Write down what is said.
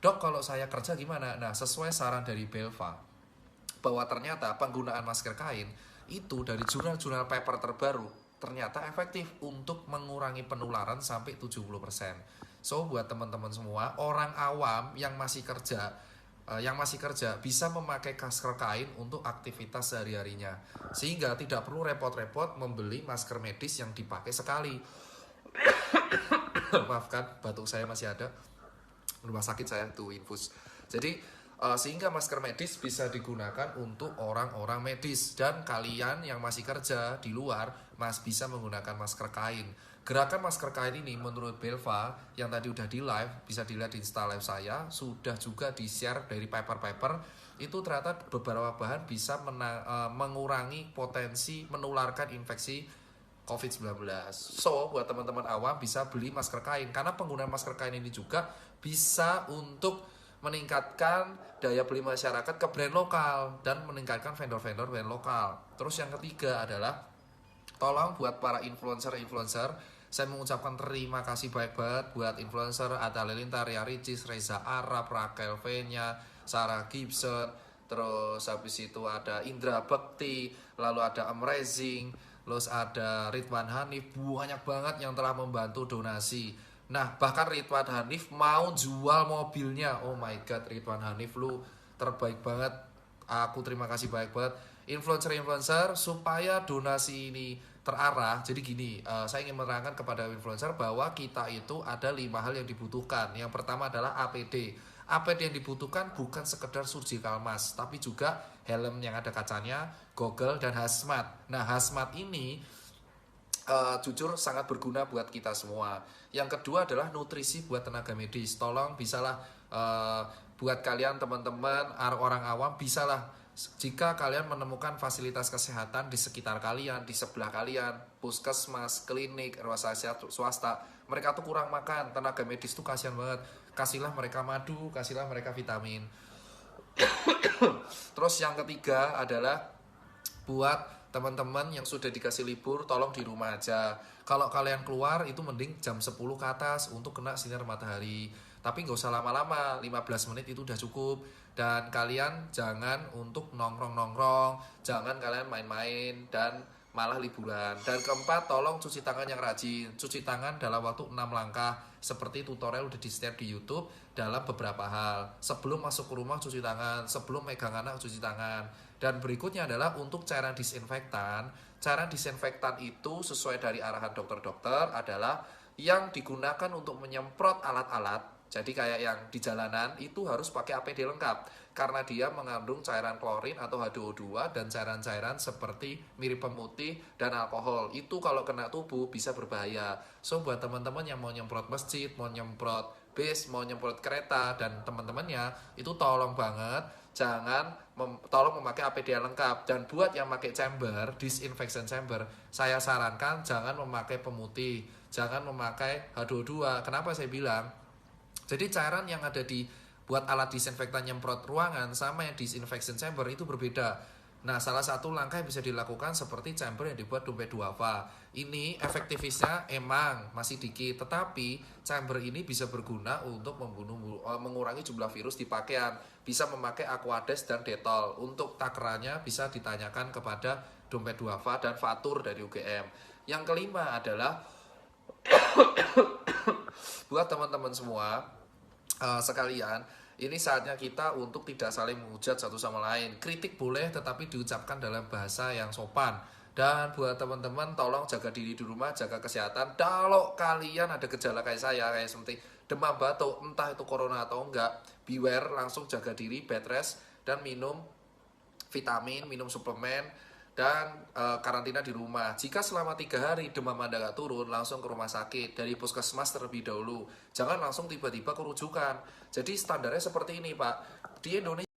Dok, kalau saya kerja gimana? Nah, sesuai saran dari Belva, bahwa ternyata penggunaan masker kain itu dari jurnal-jurnal paper terbaru ternyata efektif untuk mengurangi penularan sampai 70%. So, buat teman-teman semua, orang awam yang masih kerja bisa memakai masker kain untuk aktivitas sehari-harinya. Sehingga tidak perlu repot-repot membeli masker medis yang dipakai sekali. Maafkan, batuk saya masih ada. Rumah sakit saya tuh infus. Jadi sehingga masker medis bisa digunakan untuk orang-orang medis, dan kalian yang masih kerja di luar bisa menggunakan masker kain. Gerakan masker kain ini menurut Belva yang tadi udah di live, bisa dilihat di Insta live saya, sudah juga di share dari paper-paper. Itu ternyata beberapa bahan bisa mengurangi potensi menularkan infeksi COVID-19. So, buat teman-teman awam bisa beli masker kain, karena penggunaan masker kain ini juga bisa untuk meningkatkan daya beli masyarakat ke brand lokal dan meningkatkan vendor-vendor brand lokal. Terus yang ketiga adalah, tolong buat para influencer, saya mengucapkan terima kasih banyak banget buat influencer, ada Lilintar, Ria Ricis, Reza Arab, Raquel Venya, Sarah Gibson, terus habis itu ada Indra Bekti, lalu ada Amazing, terus ada Ridwan Hanif, banyak banget yang telah membantu donasi. Nah, bahkan Ridwan Hanif mau jual mobilnya. Oh my god, Ridwan Hanif, lu terbaik banget. Aku terima kasih banyak banget. Influencer-influencer, supaya donasi ini terarah. Jadi gini, saya ingin menerangkan kepada influencer bahwa kita itu ada 5 hal yang dibutuhkan. Yang pertama adalah APD. APD yang dibutuhkan bukan sekedar surgical mask, tapi juga helm yang ada kacanya, goggle, dan hazmat. Nah, hazmat ini jujur sangat berguna buat kita semua. Yang kedua adalah nutrisi buat tenaga medis. Tolong bisalah buat kalian teman-teman orang awam, bisalah jika kalian menemukan fasilitas kesehatan di sekitar kalian, di sebelah kalian, puskesmas, klinik, rumah sakit swasta, mereka tuh kurang makan, tenaga medis tuh kasihan banget. Kasihlah mereka madu, kasihlah mereka vitamin. Terus yang ketiga adalah buat teman-teman yang sudah dikasih libur, tolong di rumah aja. Kalau kalian keluar itu mending jam 10 ke atas untuk kena sinar matahari. Tapi nggak usah lama-lama, 15 menit itu udah cukup. Dan kalian jangan untuk nongkrong-nongkrong, jangan kalian main-main dan malah liburan. Dan keempat, tolong cuci tangan yang rajin. Cuci tangan dalam waktu 6 langkah, seperti tutorial udah di-share di YouTube dalam beberapa hal. Sebelum masuk ke rumah cuci tangan, sebelum megang anak cuci tangan. Dan berikutnya adalah untuk cairan disinfektan. Cairan disinfektan itu sesuai dari arahan dokter-dokter adalah yang digunakan untuk menyemprot alat-alat. Jadi kayak yang di jalanan itu harus pakai APD lengkap, karena dia mengandung cairan klorin atau H2O2 dan cairan-cairan seperti mirip pemutih dan alkohol. Itu kalau kena tubuh bisa berbahaya. So, buat teman-teman yang mau nyemprot masjid, mau nyemprot bis, mau nyemprot kereta dan teman-temannya, itu tolong banget tolong memakai APD yang lengkap. Dan buat yang pakai chamber, disinfection chamber, saya sarankan jangan memakai pemutih, jangan memakai H2O2. Kenapa saya bilang? Jadi cairan yang ada di buat alat disinfektan nyemprot ruangan sama yang disinfection chamber itu berbeda. Nah, salah satu langkah yang bisa dilakukan seperti chamber yang dibuat dompet duafa. Ini efektivitasnya emang masih dikit, tetapi chamber ini bisa berguna untuk mengurangi jumlah virus di pakaian. Bisa memakai Aquades dan Dettol. Untuk takarannya bisa ditanyakan kepada dompet duafa dan Fatur dari UGM. Yang kelima adalah buat teman-teman semua sekalian, ini saatnya kita untuk tidak saling menghujat satu sama lain. Kritik boleh, tetapi diucapkan dalam bahasa yang sopan. Dan buat teman-teman, tolong jaga diri di rumah, jaga kesehatan. Kalau kalian ada gejala kayak saya, kayak seperti demam batuk, entah itu corona atau enggak, beware, langsung jaga diri, bed rest, dan minum vitamin, minum suplemen, dan karantina di rumah. Jika selama 3 hari demam Anda nggak turun, langsung ke rumah sakit dari puskesmas terlebih dahulu. Jangan langsung tiba-tiba ke rujukan. Jadi standarnya seperti ini, Pak. Di Indonesia